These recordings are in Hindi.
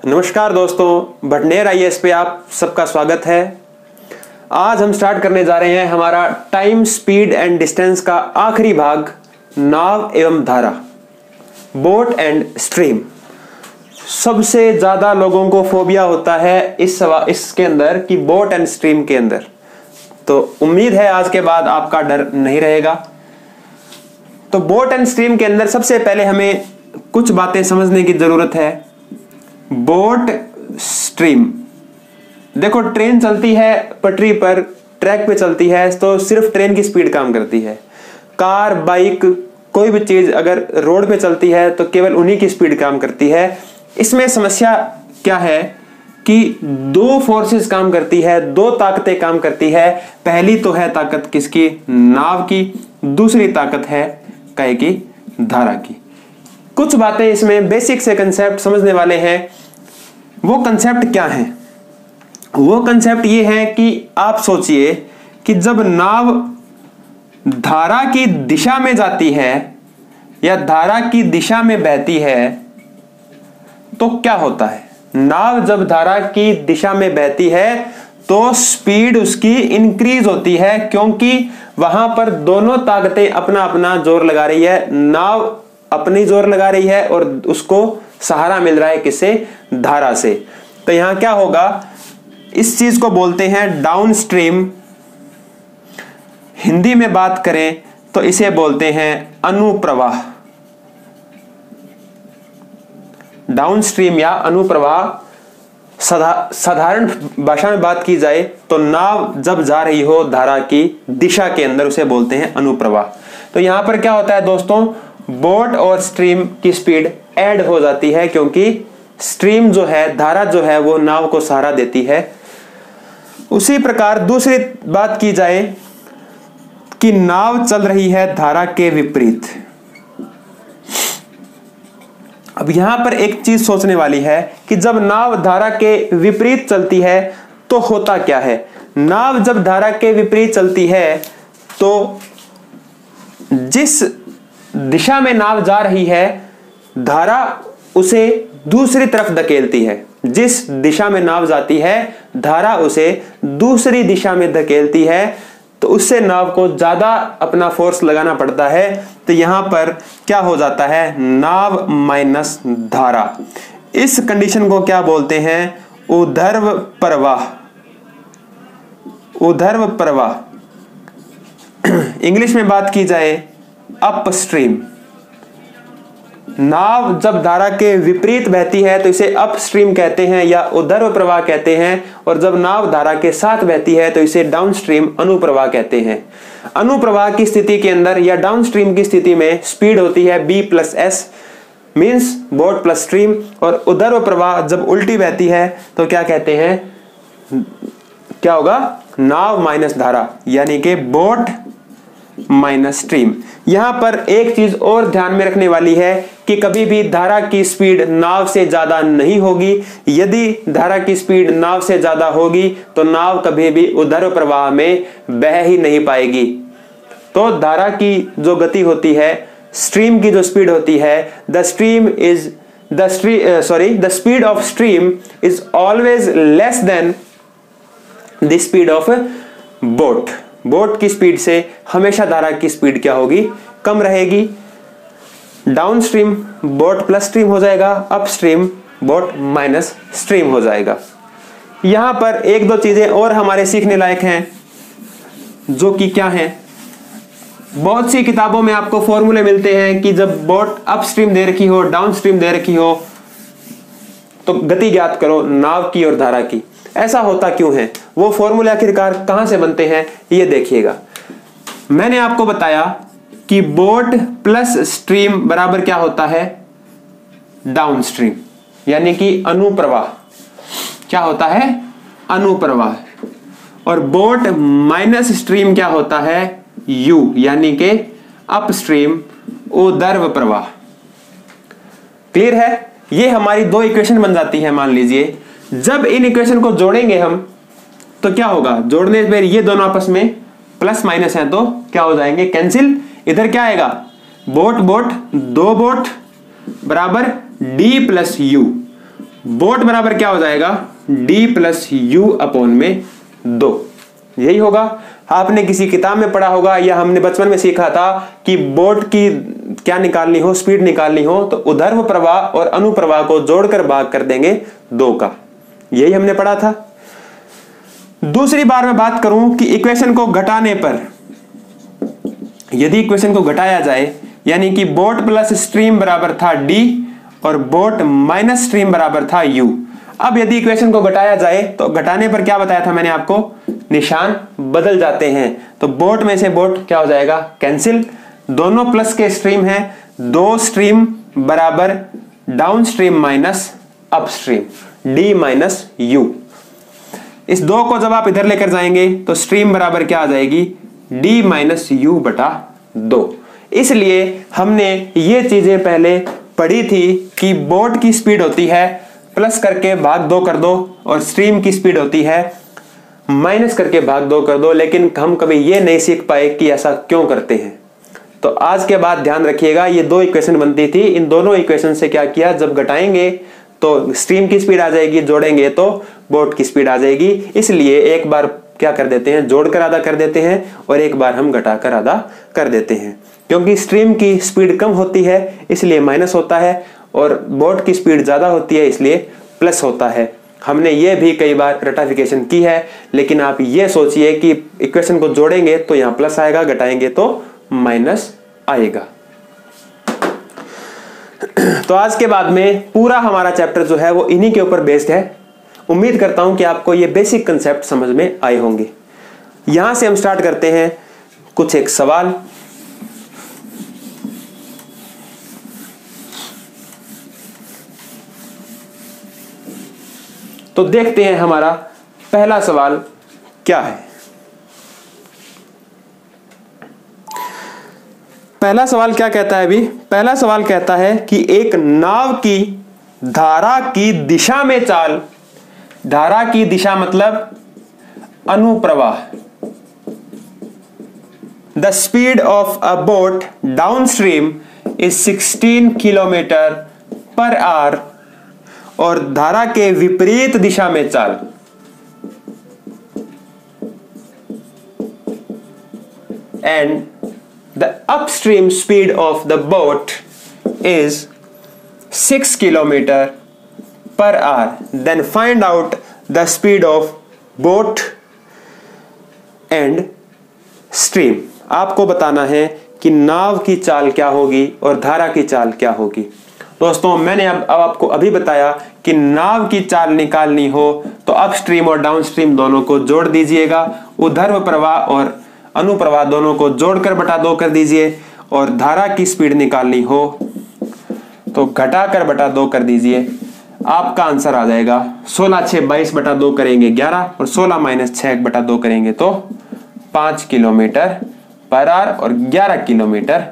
नमस्कार दोस्तों, भटनेर आईएएस पे आप सबका स्वागत है। आज हम स्टार्ट करने जा रहे हैं हमारा टाइम, स्पीड एंड डिस्टेंस का आखिरी भाग, नाव एवं धारा, बोट एंड स्ट्रीम। सबसे ज्यादा लोगों को फोबिया होता है इसके अंदर कि बोट एंड स्ट्रीम के अंदर। तो उम्मीद है आज के बाद आपका डर नहीं रहेगा। तो बोट एंड स्ट्रीम के अंदर सबसे पहले हमें कुछ बातें समझने की जरूरत है। बोट, स्ट्रीम, देखो ट्रेन चलती है पटरी पर, ट्रैक पे चलती है तो सिर्फ ट्रेन की स्पीड काम करती है। कार, बाइक, कोई भी चीज अगर रोड पे चलती है तो केवल उन्हीं की स्पीड काम करती है। इसमें समस्या क्या है कि दो फोर्सेस काम करती है, दो ताकतें काम करती है। पहली तो है ताकत किसकी? नाव की। दूसरी ताकत है काय की? धारा की। कुछ बातें इसमें बेसिक से कंसेप्ट समझने वाले हैं। वो कंसेप्ट क्या है? वो कंसेप्ट ये है कि आप सोचिए कि जब नाव धारा की दिशा में जाती है या धारा की दिशा में बहती है तो क्या होता है? नाव जब धारा की दिशा में बहती है तो स्पीड उसकी इंक्रीज होती है, क्योंकि वहां पर दोनों ताकतें अपना अपना जोर लगा रही है। नाव अपनी जोर लगा रही है और उसको सहारा मिल रहा है किससे? धारा से। तो यहां क्या होगा? इस चीज को बोलते हैं डाउन स्ट्रीम। हिंदी में बात करें तो इसे बोलते हैं अनुप्रवाह। डाउन स्ट्रीम या अनुप्रवाह। साधारण भाषा में बात की जाए तो नाव जब जा रही हो धारा की दिशा के अंदर उसे बोलते हैं अनुप्रवाह। तो यहां पर क्या होता है दोस्तों? बोट और स्ट्रीम की स्पीड ऐड हो जाती है, क्योंकि स्ट्रीम जो है, धारा जो है, वो नाव को सहारा देती है। उसी प्रकार दूसरी बात की जाए कि नाव चल रही है धारा के विपरीत। अब यहां पर एक चीज सोचने वाली है कि जब नाव धारा के विपरीत चलती है तो होता क्या है? नाव जब धारा के विपरीत चलती है तो जिस दिशा में नाव जा रही है धारा उसे दूसरी तरफ धकेलती है। जिस दिशा में नाव जाती है धारा उसे दूसरी दिशा में धकेलती है, तो उससे नाव को ज्यादा अपना फोर्स लगाना पड़ता है। तो यहां पर क्या हो जाता है? नाव माइनस धारा। इस कंडीशन को क्या बोलते हैं? ऊर्ध्व प्रवाह। ऊर्ध्व प्रवाह। इंग्लिश में बात की जाए अपस्ट्रीम। नाव जब धारा के विपरीत बहती है तो इसे अपस्ट्रीम कहते हैं या ऊर्ध्व प्रवाह कहते हैं, और जब नाव धारा के साथ बहती है तो इसे डाउनस्ट्रीम अनुप्रवाह कहते हैं। अनुप्रवाह की स्थिति के अंदर या डाउनस्ट्रीम की स्थिति में स्पीड होती है B+S, means boat plus stream. और ऊर्ध्व प्रवाह जब उल्टी बहती है तो क्या कहते हैं? क्या होगा? नाव माइनस धारा, यानी कि बोट माइनस स्ट्रीम। यहां पर एक चीज और ध्यान में रखने वाली है कि कभी भी धारा की स्पीड नाव से ज्यादा नहीं होगी। यदि धारा की स्पीड नाव से ज्यादा होगी तो नाव कभी भी ऊर्ध्व प्रवाह में बह ही नहीं पाएगी। तो धारा की जो गति होती है, स्ट्रीम की जो स्पीड होती है, the speed of stream is always less than the speed of boat. Boat की स्पीड से हमेशा धारा की स्पीड क्या होगी? कम रहेगी। Down stream boat plus stream हो जाएगा, up stream boat minus stream हो जाएगा। यहां पर एक दो चीजें और हमारे सीखने लायक हैं, जो कि क्या है? बहुत सी किताबों में आपको फॉर्मूले मिलते हैं कि जब बोट अप स्ट्रीम दे रखी हो, डाउन स्ट्रीम दे रखी हो, तो गति ज्ञात करो नाव की और धारा की। ऐसा होता क्यों है? वो फॉर्मूले आखिरकार कहां से बनते हैं ये देखिएगा। मैंने आपको बताया कि बोट प्लस स्ट्रीम बराबर क्या होता है? डाउन स्ट्रीम, यानी कि अनुप्रवाह। क्या होता है? अनुप्रवाह। और बोट माइनस स्ट्रीम क्या होता है? यू, यानी कि अपस्ट्रीम, ऊर्ध्व प्रवाह। क्लियर है? ये हमारी दो इक्वेशन बन जाती है। मान लीजिए जब इन इक्वेशन को जोड़ेंगे हम तो क्या होगा? जोड़ने पर ये दोनों आपस में प्लस माइनस है तो क्या हो जाएंगे? कैंसिल। इधर क्या आएगा? बोट बोट, दो बोट बराबर D+U। बोट बराबर क्या हो जाएगा, d प्लस यू अपॉन में 2। यही होगा। आपने किसी किताब में पढ़ा होगा या हमने बचपन में सीखा था कि बोट की क्या निकालनी हो, स्पीड निकालनी हो तो ऊर्ध्व प्रवाह और अनुप्रवाह को जोड़कर भाग कर देंगे 2 का। यही हमने पढ़ा था। दूसरी बार मैं बात करूं कि इक्वेशन को घटाने पर, यदि इक्वेशन को घटाया जाए यानी कि बोट प्लस स्ट्रीम बराबर था d और बोट माइनस स्ट्रीम बराबर था u। अब यदि इक्वेशन को घटाया जाए तो घटाने पर क्या बताया था मैंने आपको, निशान बदल जाते हैं। तो बोट में से बोट क्या हो जाएगा, कैंसिल। दोनों प्लस के स्ट्रीम हैं, 2 स्ट्रीम बराबर down stream minus up stream, d minus u। इस 2 को जब आप इधर लेकर जाएंगे तो स्ट्रीम बराबर क्या आ जाएगी, d माइनस यू बटा 2। इसलिए हमने ये चीजें पहले पढ़ी थी कि बोट की स्पीड होती है प्लस करके भाग 2 कर दो और स्ट्रीम की स्पीड होती है माइनस करके भाग 2 कर दो, लेकिन हम कभी ये नहीं सीख पाए कि ऐसा क्यों करते हैं। तो आज के बाद ध्यान रखिएगा, ये 2 इक्वेशन बनती थी, इन दोनों इक्वेशन से क्या किया, जब घटाएंगे तो स्ट्रीम की स्पीड आ जाएगी, जोड़ेंगे तो बोट की स्पीड आ जाएगी। इसलिए एक बार क्या कर देते हैं, जोड़कर आधा कर देते हैं और एक बार हम घटाकर आधा कर देते हैं। क्योंकि स्ट्रीम की स्पीड कम होती है इसलिए माइनस होता है और बोट की स्पीड ज्यादा होती है इसलिए प्लस होता है। हमने ये भी कई बार रटाफिकेशन की है, लेकिन आप ये सोचिए कि इक्वेशन को जोड़ेंगे तो यहां प्लस आएगा, घटाएंगे तो माइनस आएगा। तो आज के बाद में पूरा हमारा चैप्टर जो है वो इन्हीं के ऊपर बेस्ड है। उम्मीद करता हूं कि आपको ये बेसिक कंसेप्ट समझ में आए होंगे। यहां से हम स्टार्ट करते हैं कुछ एक सवाल। तो देखते हैं हमारा पहला सवाल क्या है। पहला सवाल क्या कहता है? अभी पहला सवाल कहता है कि एक नाव की धारा की दिशा में चाल, धारा की दिशा मतलब अनुप्रवाह, the speed of a boat downstream is 16 kilometre per hour, और धारा के विपरीत दिशा में चाल, and the upstream speed of the boat is 6 kilometre per hour, then find out the speed of boat and stream. आपको बताना है कि नाव की चाल क्या होगी और धारा की चाल क्या होगी। दोस्तों मैंने अब आपको अभी बताया कि नाव की चाल निकालनी हो तो अपस्ट्रीम और डाउनस्ट्रीम दोनों को जोड़ दीजिएगा, ऊर्ध्व प्रवाह और अनुप्रवाह दोनों को जोड़कर बटा 2 कर दीजिए, और धारा की स्पीड निकालनी हो तो घटाकर बटा 2 कर दीजिए। आपका आंसर आ जाएगा 16 6 22 बटा 2 करेंगे 11, और 16 माइनस 6 बटा 2 करेंगे तो 5 किलोमीटर पर आवर और 11 किलोमीटर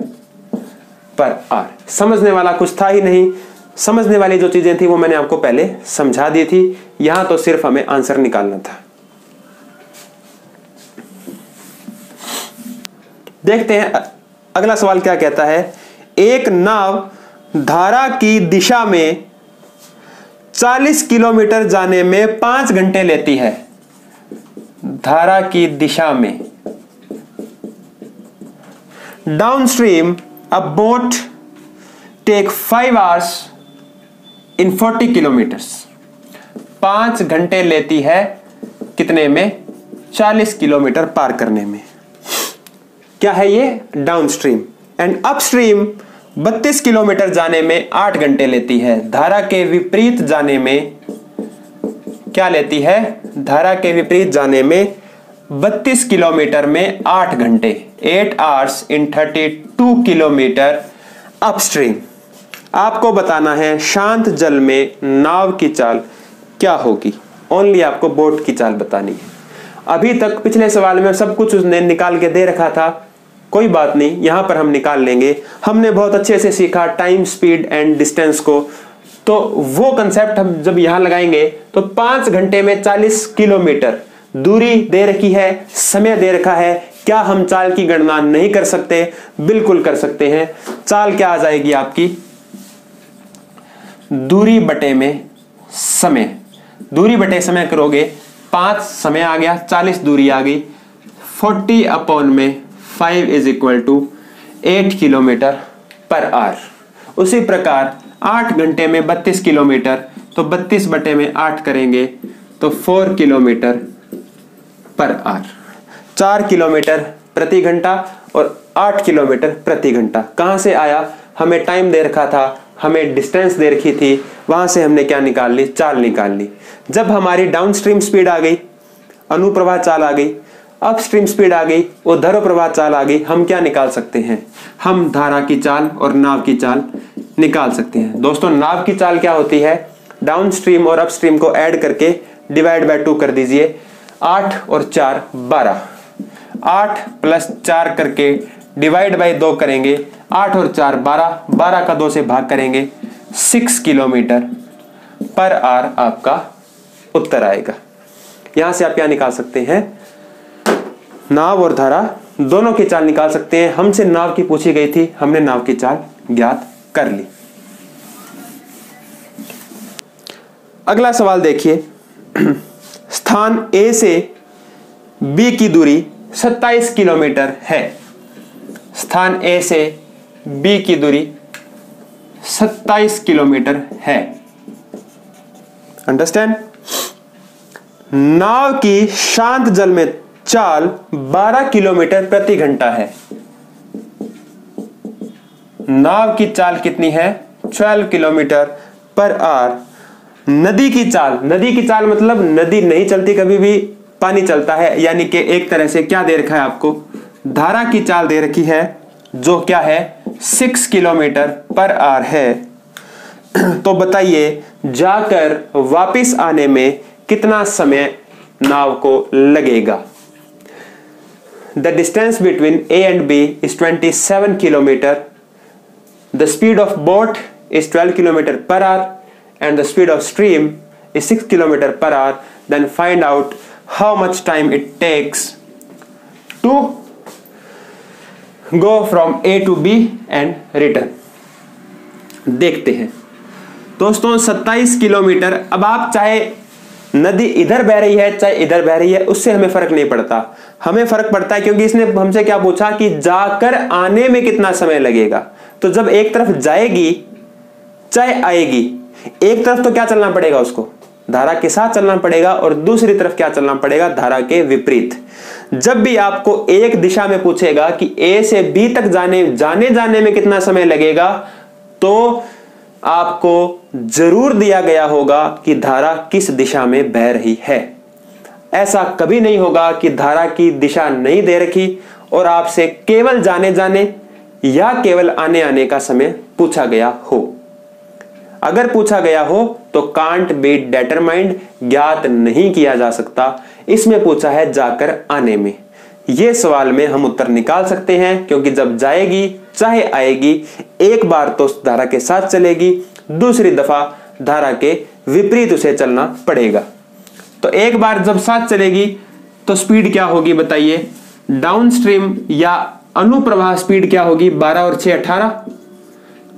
पर आवर। समझने वाला कुछ था ही नहीं। समझने वाली जो चीजें थी वो मैंने आपको पहले समझा दी थी, यहां तो सिर्फ हमें आंसर निकालना था। देखते हैं अगला सवाल क्या कहता है। एक नाव धारा की दिशा में 40 किलोमीटर जाने में 5 घंटे लेती है। धारा की दिशा में downstream a boat take 5 hours in 40 kilometers। 5 घंटे लेती है कितने में, 40 किलोमीटर पार करने में। क्या है ये, डाउनस्ट्रीम। एंड अपस्ट्रीम 32 किलोमीटर जाने में 8 घंटे लेती है। धारा के विपरीत जाने में क्या लेती है, धारा के विपरीत जाने में 32 किलोमीटर में 8 घंटे, 8 hours in 32 किलोमीटर अपस्ट्रीम। आपको बताना है शांत जल में नाव की चाल क्या होगी। ओनली आपको बोट की चाल बतानी है। अभी तक पिछले सवाल में सब कुछ उसने निकाल के दे रखा था, कोई बात नहीं, यहां पर हम निकाल लेंगे। हमने बहुत अच्छे से सीखा टाइम, स्पीड एंड डिस्टेंस को, तो वो कंसेप्ट हम जब यहां लगाएंगे तो 5 घंटे में 40 किलोमीटर दूरी दे रखी है, समय दे रखा है। क्या हम चाल की गणना नहीं कर सकते? बिल्कुल कर सकते हैं। चाल क्या आ जाएगी आपकी, दूरी बटे में समय, दूरी बटे समय करोगे 5 समय आ गया, 40 दूरी आ गई, 40 अपॉन में 5 is equal to 8 kilometre per hour. उसी प्रकार 8 घंटे में 32 किलोमीटर, तो 32 बटे में 8 करेंगे तो 4 किलोमीटर पर आवर। 4 किलोमीटर प्रति घंटा और 8 किलोमीटर प्रति घंटा कहां से आया? हमें टाइम दे रखा था, हमें डिस्टेंस दे रखी थी, वहां से हमने क्या निकाल ली? चाल निकाल ली। जब हमारी डाउनस्ट्रीम स्पीड आ गई, अनुप्रवाह चाल आ गई, अपस्ट्रीम स्पीड आ गई, ऊर्ध्व प्रवाह चाल आ गई, हम क्या निकाल सकते हैं? हम धारा की चाल और नाव की चाल निकाल सकते हैं। दोस्तों, नाव की चाल क्या होती है? डाउनस्ट्रीम और अपस्ट्रीम को ऐड करके डिवाइड बाय 2 कर दीजिए। 8 और 4 12, 8 प्लस 4 करके डिवाइड बाय 2 करेंगे, 8 और 4 12, 12 का 2 से भाग करेंगे, 6 किलोमीटर पर आवर आपका उत्तर आएगा। यहां से आप क्या निकाल सकते हैं? नाव और धारा दोनों की चाल निकाल सकते हैं। हमसे नाव की पूछी गई थी, हमने नाव की चाल ज्ञात कर ली। अगला सवाल देखिए, स्थान ए से बी की दूरी 27 किलोमीटर है। स्थान ए से बी की दूरी 27 किलोमीटर है। अंडरस्टैंड? नाव की शांत जल में चाल 12 किलोमीटर प्रति घंटा है। नाव की चाल कितनी है? 12 किलोमीटर पर आवर। नदी की चाल मतलब नदी नहीं चलती कभी भी, पानी चलता है, यानी कि एक तरह से क्या दे रखा है आपको? धारा की चाल दे रखी है, जो क्या है? 6 किलोमीटर पर आवर है। तो बताइए, जाकर वापस आने में कितना समय नाव को लगेगा? The distance between A and B is 27 kilometer. The speed of boat is 12 kilometer per hour and the speed of stream is 6 kilometer per hour. Then find out how much time it takes to go from A to B and return. देखते हैं दोस्तों, 27 किलोमीटर। अब आप चाहे नदी इधर बह रही है चाहे इधर बह रही है, उससे हमें फर्क नहीं पड़ता। हमें फर्क पड़ता है क्योंकि इसने हमसे क्या पूछा कि जाकर आने में कितना समय लगेगा। तो जब एक तरफ जाएगी चाहे आएगी, एक तरफ तो क्या चलना पड़ेगा? उसको धारा के साथ चलना पड़ेगा और दूसरी तरफ क्या चलना पड़ेगा? धारा के विपरीत। जब भी आपको एक दिशा में पूछेगा कि ए से बी तक जाने में कितना समय लगेगा, तो आपको जरूर दिया गया होगा कि धारा किस दिशा में बह रही है। ऐसा कभी नहीं होगा कि धारा की दिशा नहीं दे रखी और आपसे केवल जाने या केवल आने का समय पूछा गया हो। अगर पूछा गया हो तो कांट बी डिटरमाइंड, ज्ञात नहीं किया जा सकता। इसमें पूछा है जाकर आने में। यह सवाल में हम उत्तर निकाल सकते हैं, क्योंकि जब जाएगी चाहे आएगी, एक बार तो धारा के साथ चलेगी, दूसरी दफा धारा के विपरीत उसे चलना पड़ेगा। तो एक बार जब साथ चलेगी तो स्पीड क्या होगी बताइए? डाउनस्ट्रीम या अनुप्रवाह स्पीड क्या होगी? 12 और 6 18,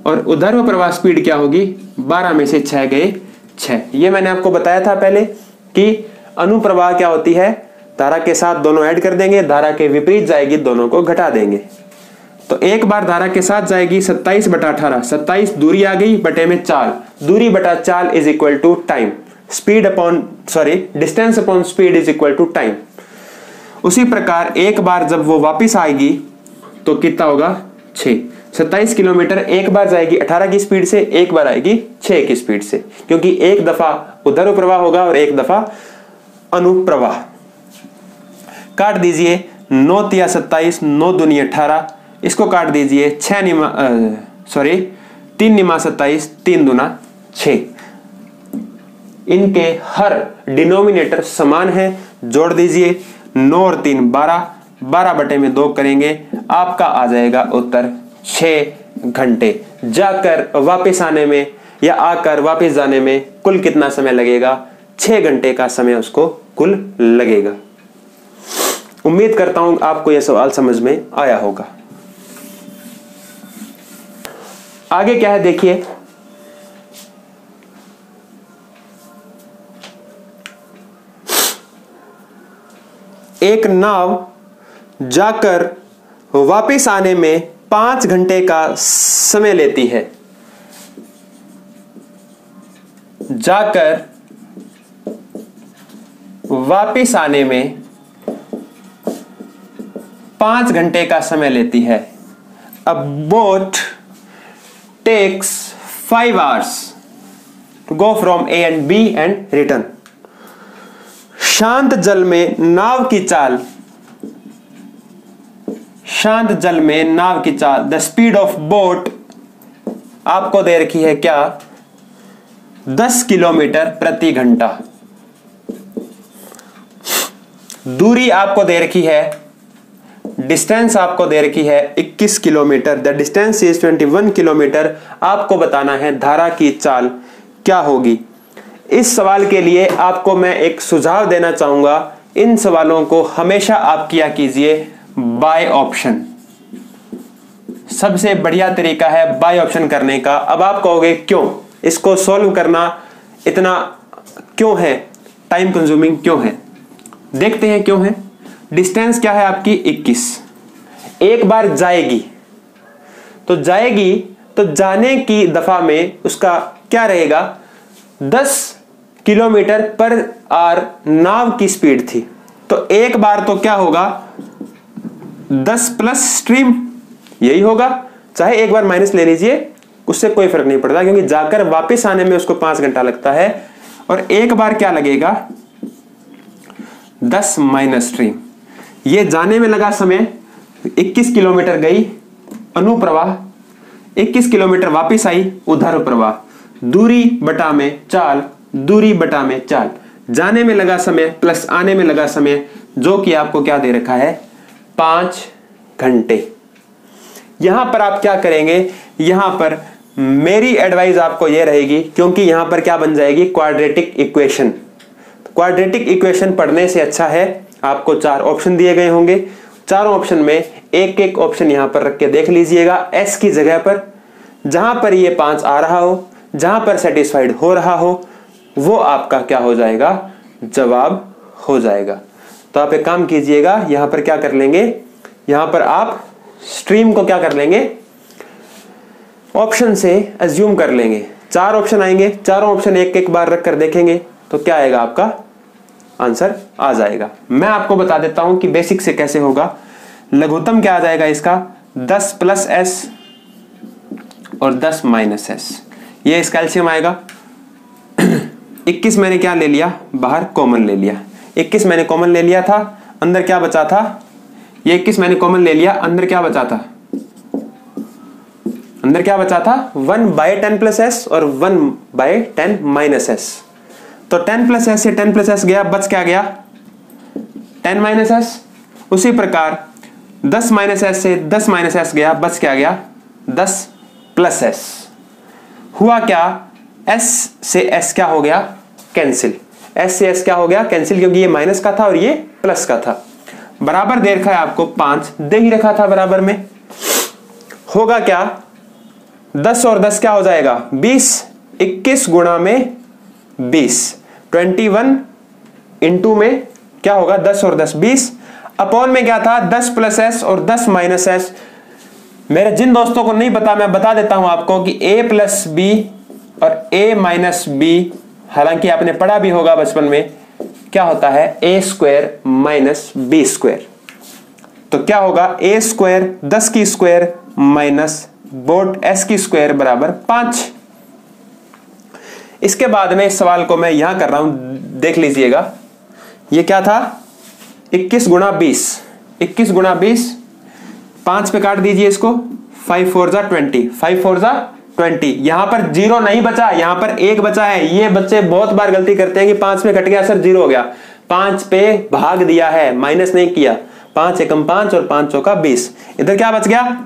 और ऊर्ध्व प्रवाह स्पीड क्या होगी? 12 में से 6 गए 6। ये मैंने आपको बताया था पहले कि अनुप्रवाह क्या होती है? धारा के साथ दोनों ऐड कर देंगे, धारा के विपरीत जाएगी, दोनों को घटा देंगे। तो एक बार धारा के साथ जाएगी 27 बटा 18, 27 दूरी आ गई बटे में चाल, दूरी बटा चाल is equal to time, distance upon speed is equal to time. उसी प्रकार एक बार जब वो वापस आएगी तो कितना होगा? 6। 27 किलोमीटर एक बार जाएगी 18 की स्पीड से, एक बार आएगी 6 की स्पीड से, क्योंकि एक दफा ऊर्ध्व प्रवाह होगा और एक दफा अनुप्रवाह। काट दीजिए, 9 तिया 27, 9 दूनी 18, इसको काट दीजिए, 3 निमा 27, 3 दूना 6। इनके हर डिनोमिनेटर समान है, जोड़ दीजिए, 9 और 3 12, 12 बटे में 2 करेंगे, आपका आ जाएगा उत्तर 6 घंटे। जाकर वापस आने में या आकर वापस जाने में कुल कितना समय लगेगा? 6 घंटे का समय उसको कुल लगेगा। उम्मीद करता हूं आपको यह सवाल समझ में आया होगा। आगे क्या है देखिए, एक नाव जाकर वापस आने में 5 घंटे का समय लेती है। जाकर वापस आने में 5 घंटे का समय लेती है। A boat takes 5 hours to go from A and B and return। शांत जल में नाव की चाल, शांत जल में नाव की चाल, द स्पीड ऑफ बोट आपको दे रखी है क्या, 10 किलोमीटर प्रति घंटा। दूरी आपको दे रखी है, डिस्टेंस आपको दे रखी है 21 kilometre, the distance is 21 kilometre. आपको बताना है धारा की चाल क्या होगी। इस सवाल के लिए आपको मैं एक सुझाव देना चाहूंगा, इन सवालों को हमेशा आप किया कीजिए बाय ऑप्शन। सबसे बढ़िया तरीका है बाय ऑप्शन करने का। अब आप कहोगे क्यों, इसको सॉल्व करना इतना क्यों है, टाइम कंज्यूमिंग क्यों है। देखते हैं क्यों है। डिस्टेंस क्या है आपकी 21, एक बार जाएगी तो जाने की दफा में उसका क्या रहेगा, 10 किलोमीटर पर आवर नाव की स्पीड थी। तो एक बार तो क्या होगा, 10 प्लस स्ट्रीम, यही होगा। चाहे एक बार माइनस ले लीजिए, उससे कोई फर्क नहीं पड़ता, क्योंकि जाकर वापस आने में उसको 5 घंटा लगता है। और एक बार क्या लगेगा, 10 माइनस स्ट्रीम। ये जाने में लगा समय, 21 किलोमीटर गई अनुप्रवाह, 21 किलोमीटर वापस आई उधार प्रवाह। दूरी बटा में चाल, दूरी बटा में चाल, जाने में लगा समय प्लस आने में लगा समय, जो कि आपको क्या दे रखा है, 5 घंटे। यहां पर आप क्या करेंगे, यहां पर मेरी एडवाइस आपको यह रहेगी, क्योंकि यहां पर क्या बन जाएगी, क्वाड्रेटिक इक्वेशन। क्वाड्रेटिक इक्वेशन पढ़ने से अच्छा है, आपको 4 ऑप्शन दिए गए होंगे, चारों ऑप्शन में एक एक ऑप्शन यहां पर रख के देख लीजिएगा। एस की जगह पर जहां पर ये 5 आ रहा हो, जहां पर सेटिस्फाइड हो रहा हो, वो आपका क्या हो जाएगा, जवाब हो जाएगा। तो आप एक काम कीजिएगा, यहां पर क्या कर लेंगे, यहां पर आप स्ट्रीम को क्या कर लेंगे, ऑप्शन से अज्यूम कर लेंगे। 4 ऑप्शन आएंगे, चारों ऑप्शन एक एक बार रख कर देखेंगे तो क्या आएगा, आपका आंसर आ जाएगा। मैं आपको बता देता हूं कि बेसिक से कैसे होगा। लघुत्तम क्या आ जाएगा इसका, 10 प्लस एस और 10 माइनस एस, ये इसका एलसीएम आएगा। 21 मैंने क्या ले लिया, बाहर कॉमन ले लिया, 21 मैंने कॉमन ले लिया था, अंदर क्या बचा था, ये 21 मैंने कॉमन ले लिया, अंदर क्या बचा था, अंदर क्या बचा था, 1/10 प्लस एस और 1/10 माइनस एस। तो 10 प्लस एस से 10 प्लस एस गया, बच क्या गया, 10 माइनस एस। उसी प्रकार 10 माइनस एस से 10 माइनस एस गया, बच क्या गया, 10 प्लस एस। हुआ क्या, एस से एस क्या हो गया, कैंसिल। एस से एस क्या हो गया, कैंसिल, क्योंकि ये माइनस का था और ये प्लस का था। बराबर दे रखा है आपको, 5 दे ही रखा था बराबर में। होगा क्या, 10 और 10 क्या हो जाएगा, 20, 21 गुणा में 20, 21 इंटू में क्या होगा, 10 और 10 20, अपॉन में क्या था, 10 प्लस एस और 10 माइनस एस। मेरे जिन दोस्तों को नहीं पता, मैं बता देता हूं आपको कि a प्लस बी और a माइनस बी, हालांकि आपने पढ़ा भी होगा बचपन में, क्या होता है, a square minus B square. तो क्या होगा, a स्क्वायर 10 की स्क्वायर माइनस बोट s की स्क्वायर बराबर 5। इसके बाद में इस सवाल को मैं यहां कर रहा हूं, देख लीजिएगा। ये क्या था, 21 गुणा 20, 21 गुणा 20, 5 पे काट दीजिए इसको, 5 4 जा 20, 5 4 जा 20। यहां पर 0 नहीं बचा, यहां पर 1 बचा है। ये बच्चे बहुत बार गलती करते हैं कि 5 में कट गया सर 0 हो गया, 5 पे भाग दिया है, माइनस नहीं किया। 5 एकम 5 और 5 चौका 20, इधर क्या बच गया,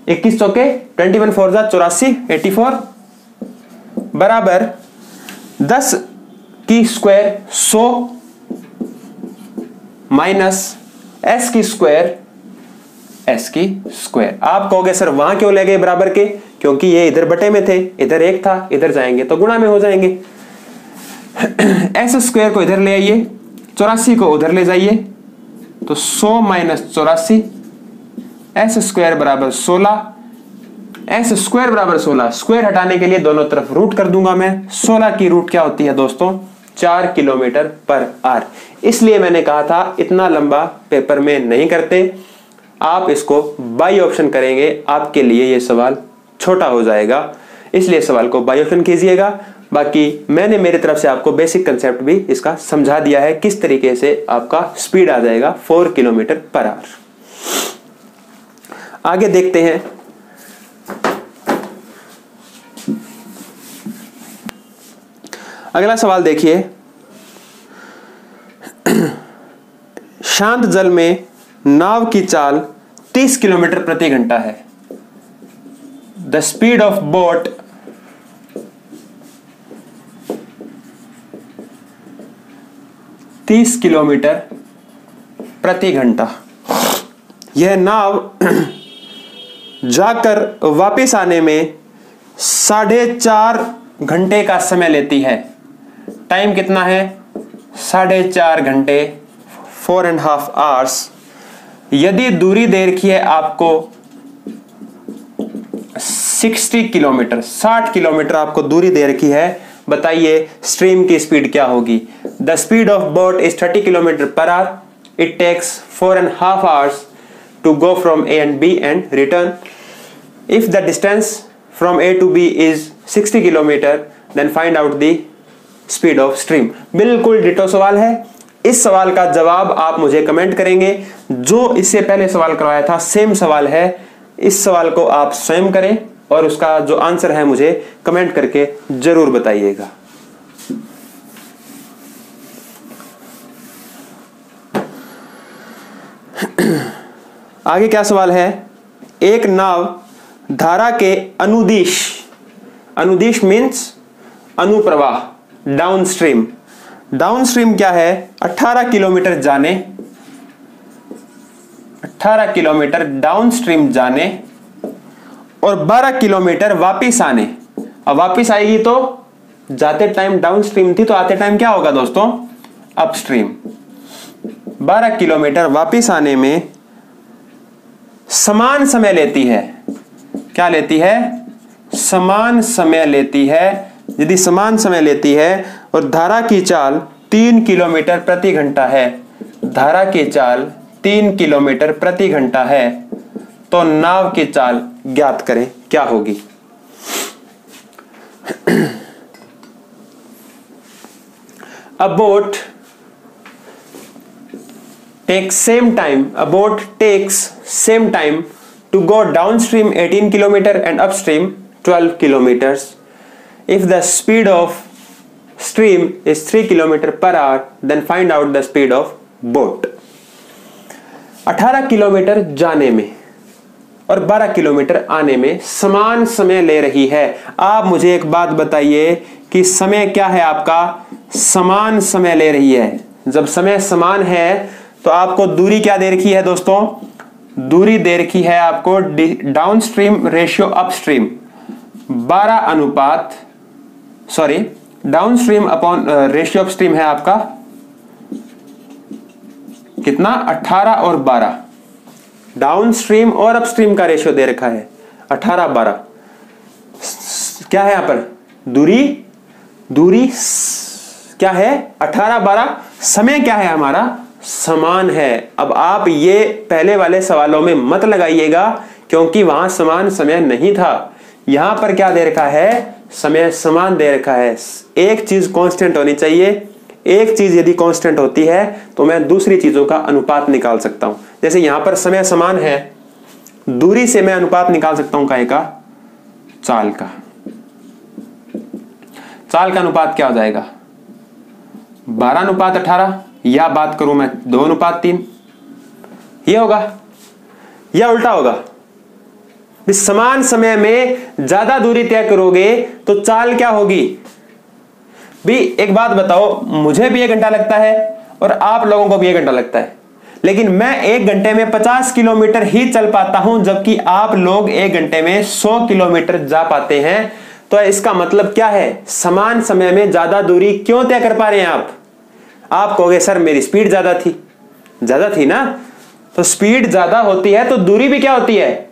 21 चौके 21 4 जा 84, 84 बराबर 10 की स्क्वायर 100 माइनस एस की स्क्वायर, एस की स्क्वायर। आप कहोगे सर वहां क्यों ले गए बराबर के, क्योंकि ये इधर बटे में थे, इधर 1 था, इधर जाएंगे तो गुणा में हो जाएंगे। एस स्क्वायर को इधर ले आइए, 84 को उधर ले जाइए, तो 100 माइनस 84, एस स्क्वायर बराबर 16, एस स्क्वायर बराबर 16, स्क्वायर हटाने के लिए दोनों तरफ रूट कर दूंगा मैं। 16 की रूट क्या होती है दोस्तों? 4 किलोमीटर पर आवर। इसलिए मैंने कहा था इतना लंबा पेपर में नहीं करते, आप इसको बाई ऑप्शन करेंगे, आपके लिए ये सवाल छोटा हो जाएगा, इसलिए सवाल को बाई ऑप्शन कीजिएगा। बाकी मैंने मेरी तरफ से आपको बेसिक कंसेप्ट भी इसका समझा दिया है, किस तरीके से आपका स्पीड आ जाएगा 4 किलोमीटर पर आवर। आगे देखते हैं। अगला सवाल देखिए, शांत जल में नाव की चाल 30 किलोमीटर प्रति घंटा है। द स्पीड ऑफ बोट तीस किलोमीटर प्रति घंटा। यह नाव जाकर वापस आने में 4.5 घंटे का समय लेती है। टाइम कितना है? 4.5 घंटे, 4.5 आवर्स। यदि दूरी दे रखी है आपको 60 किलोमीटर, 60 किलोमीटर आपको दूरी दे रखी है, बताइए स्ट्रीम की स्पीड क्या होगी? The speed of boat is 30 kilometre per hour. It takes 4.5 hours to go from A and B and return. If the distance from A to B is 60 kilometer, then find out the speed of stream. बिल्कुल डिटो सवाल है। इस सवाल का जवाब आप मुझे कमेंट करेंगे। जो इससे पहले सवाल करवाया था सेम सवाल है, इस सवाल को आप स्वयं करें और उसका जो आंसर है मुझे कमेंट करके जरूर बताइएगा। आगे क्या सवाल है? एक नाव धारा के अनुदिश, अनुदिश मीन्स अनुप्रवाह, डाउनस्ट्रीम। डाउनस्ट्रीम क्या है? 18 किलोमीटर जाने, 18 किलोमीटर डाउनस्ट्रीम जाने और 12 किलोमीटर वापिस आने। अब वापिस आएगी तो जाते टाइम डाउनस्ट्रीम थी, तो आते टाइम क्या होगा दोस्तों? अपस्ट्रीम। 12 किलोमीटर वापिस आने में समान समय लेती है। क्या लेती है? समान समय लेती है। यदि समान समय लेती है और धारा की चाल 3 किलोमीटर प्रति घंटा है, धारा की चाल 3 किलोमीटर प्रति घंटा है, तो नाव की चाल ज्ञात करें क्या होगी? A boat takes same time to go downstream 18 kilometer and upstream 12 kilometers. If the speed of stream is 3 kilometer per hour, then find out the speed of boat. 18 kilometre जाने में और 12 किलोमीटर आने में समान समय ले रही है। आप मुझे एक बात बताइए कि समय क्या है आपका? समान समय ले रही है। जब समय समान है तो आपको दूरी क्या दे रखी है दोस्तों? दूरी दे रखी है आपको डाउनस्ट्रीम रेशियो अपस्ट्रीम 12 अनुपात, sorry downstream upon ratio upstream है आपका कितना? 18 और 12। डाउनस्ट्रीम और अपस्ट्रीम का रेशियो दे रखा है 18 12। क्या है यहां पर? दूरी क्या है? 18 12। समय क्या है हमारा? समान है। अब आप ये पहले वाले सवालों में मत लगाइएगा क्योंकि वहां समान समय नहीं था। यहां पर क्या दे रखा है? समय समान दे रखा है। एक चीज कांस्टेंट होनी चाहिए। एक चीज यदि कांस्टेंट होती है तो मैं दूसरी चीजों का अनुपात निकाल सकता हूं। जैसे यहां पर समय समान है, दूरी से मैं अनुपात निकाल सकता हूं काहे का? चाल का। चाल का अनुपात क्या हो जाएगा? 12 अनुपात 18, या बात करूं मैं 2 अनुपात 3। ये होगा या उल्टा होगा? समान समय में ज्यादा दूरी तय करोगे तो चाल क्या होगी? भी एक बात बताओ, मुझे भी 1 घंटा लगता है और आप लोगों को भी 1 घंटा लगता है, लेकिन मैं 1 घंटे में 50 किलोमीटर ही चल पाता हूं, जबकि आप लोग 1 घंटे में 100 किलोमीटर जा पाते हैं। तो इसका मतलब क्या है? समान समय में ज्यादा दूरी क्यों तय कर पा रहे हैं आप कहोगे सर मेरी स्पीड ज्यादा थी, ज्यादा थी ना, तो स्पीड ज्यादा होती है तो दूरी भी क्या होती है,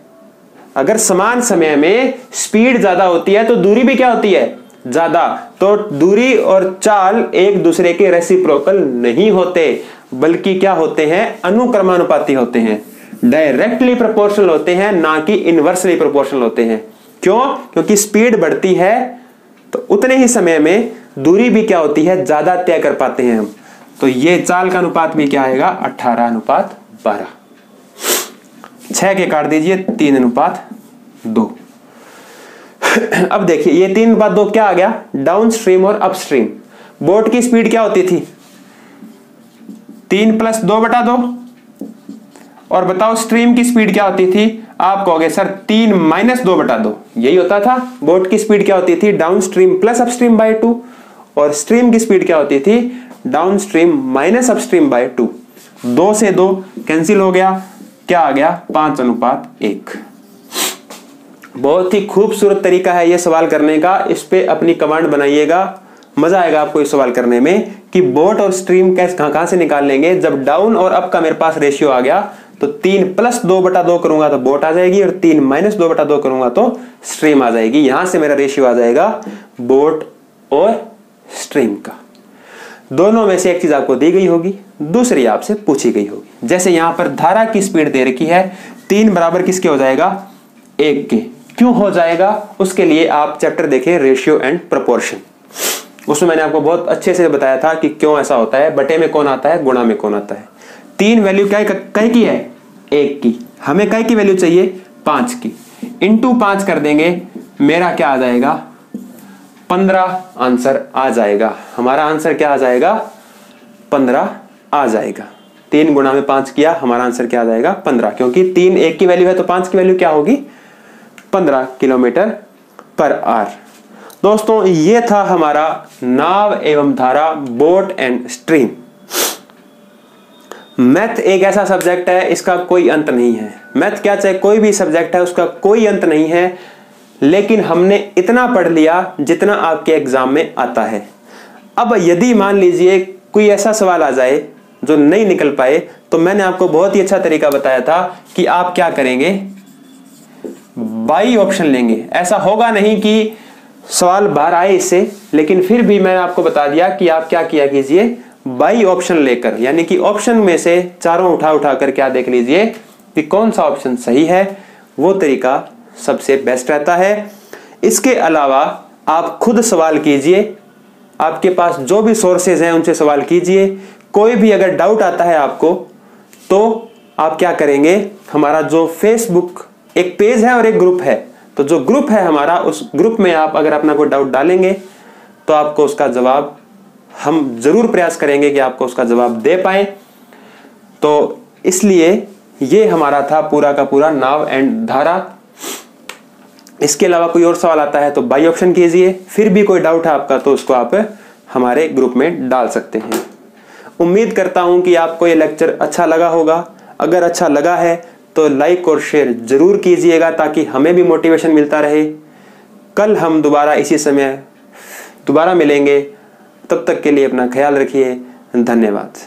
अगर समान समय में स्पीड ज्यादा होती है तो दूरी भी क्या होती है, ज्यादा। तो दूरी और चाल एक दूसरे के रेसिप्रोकल नहीं होते, बल्कि क्या होते हैं, अनुक्रमानुपाती होते हैं, डायरेक्टली प्रोपोर्शनल होते हैं, ना कि इनवर्सली प्रोपोर्शनल होते हैं। क्यों? क्योंकि स्पीड बढ़ती है तो उतने ही समय में दूरी भी क्या होती है, ज्यादा तय कर पाते हैं हम। तो ये चाल का अनुपात भी क्या आएगा, 18:12। 6 के काट दीजिए, 3:2। अब देखिए ये 3:2 क्या आ गया, डाउन स्ट्रीम और अपस्ट्रीम। बोट की स्पीड क्या होती थी, 3 + 2/2। और बताओ स्ट्रीम की स्पीड क्या होती थी, आप कहोगे सर 3 - 2/2। यही होता था, बोट की स्पीड क्या होती थी, डाउन स्ट्रीम + अपस्ट्रीम बाय 2। और स्ट्रीम की स्पीड क्या होती थी, डाउन स्ट्रीम - अपस्ट्रीम बाय 2। 2 से 2 कैंसिल हो गया, क्या आ गया, 5:1। बहुत ही खूबसूरत तरीका है ये सवाल करने का, इस पे अपनी कमांड बनाइएगा, मजा आएगा आपको इस सवाल करने में कि बोट और स्ट्रीम कैसे कहां से निकाल लेंगे। जब डाउन और अप का मेरे पास रेशियो आ गया तो 3 + 2/2 करूंगा तो बोट आ जाएगी, और 3 - 2/2 करूंगा तो स्ट्रीम आ जाएगी। यहां से मेरा रेशियो आ जाएगा बोट और स्ट्रीम का। दोनों में से एक चीज आपको दी गई होगी, दूसरी आपसे पूछी गई होगी। जैसे यहां पर धारा की स्पीड दे रखी है, 3 बराबर किसके हो जाएगा, 1 के। क्यों हो जाएगा, उसके लिए आप चैप्टर देखें रेशियो एंड प्रोपोर्शन। उसमें मैंने आपको बहुत अच्छे से बताया था कि क्यों ऐसा होता है, बटे में कौन आता है, गुणा में कौन आता है। 3 वैल्यू क्या कई की है, 1 की। हमें कई की वैल्यू चाहिए, 5 की। इंटू 5 कर देंगे, मेरा क्या आ जाएगा, 15 आंसर आ जाएगा। हमारा आंसर क्या आ जाएगा, 15 आ जाएगा। 3 गुणा में 5 किया, हमारा आंसर क्या आ जाएगा, 15। क्योंकि 3 1 की वैल्यू है तो 5 की वैल्यू क्या होगी, 15 km/h। दोस्तों ये था हमारा नाव एवं धारा, बोट एंड स्ट्रीम। मैथ एक ऐसा सब्जेक्ट है, इसका कोई अंत नहीं है। मैथ क्या, चाहे कोई भी सब्जेक्ट है, उसका कोई अंत नहीं है। लेकिन हमने इतना पढ़ लिया जितना आपके एग्जाम में आता है। अब यदि मान लीजिए कोई ऐसा सवाल आ जाए जो नहीं निकल पाए, तो मैंने आपको बहुत ही अच्छा तरीका बताया था कि आप क्या करेंगे, बाई ऑप्शन लेंगे। ऐसा होगा नहीं कि सवाल बाहर आए इससे, लेकिन फिर भी मैंने आपको बता दिया कि आप क्या किया कीजिए, बाई ऑप्शन लेकर, यानी कि ऑप्शन में से चारों उठा कर क्या देख लीजिए कि कौन सा ऑप्शन सही है। वो तरीका सबसे बेस्ट रहता है। इसके अलावा आप खुद सवाल कीजिए, आपके पास जो भी सोर्सेज हैं उनसे सवाल कीजिए। कोई भी अगर डाउट आता है आपको तो आप क्या करेंगे, हमारा जो फेसबुक एक पेज है और एक ग्रुप है, तो जो ग्रुप है हमारा, उस ग्रुप में आप अगर अपना कोई डाउट डालेंगे तो आपको उसका जवाब, हम जरूर प्रयास करेंगे कि आपको उसका जवाब दे पाए। तो इसलिए ये हमारा था पूरा का पूरा नाव एंड धारा। इसके अलावा कोई और सवाल आता है तो बाई ऑप्शन कीजिए। फिर भी कोई डाउट है आपका तो उसको आप हमारे ग्रुप में डाल सकते हैं। उम्मीद करता हूं कि आपको ये लेक्चर अच्छा लगा होगा। अगर अच्छा लगा है तो लाइक और शेयर जरूर कीजिएगा ताकि हमें भी मोटिवेशन मिलता रहे। कल हम दोबारा इसी समय दोबारा मिलेंगे। तब तक के लिए अपना ख्याल रखिए। धन्यवाद।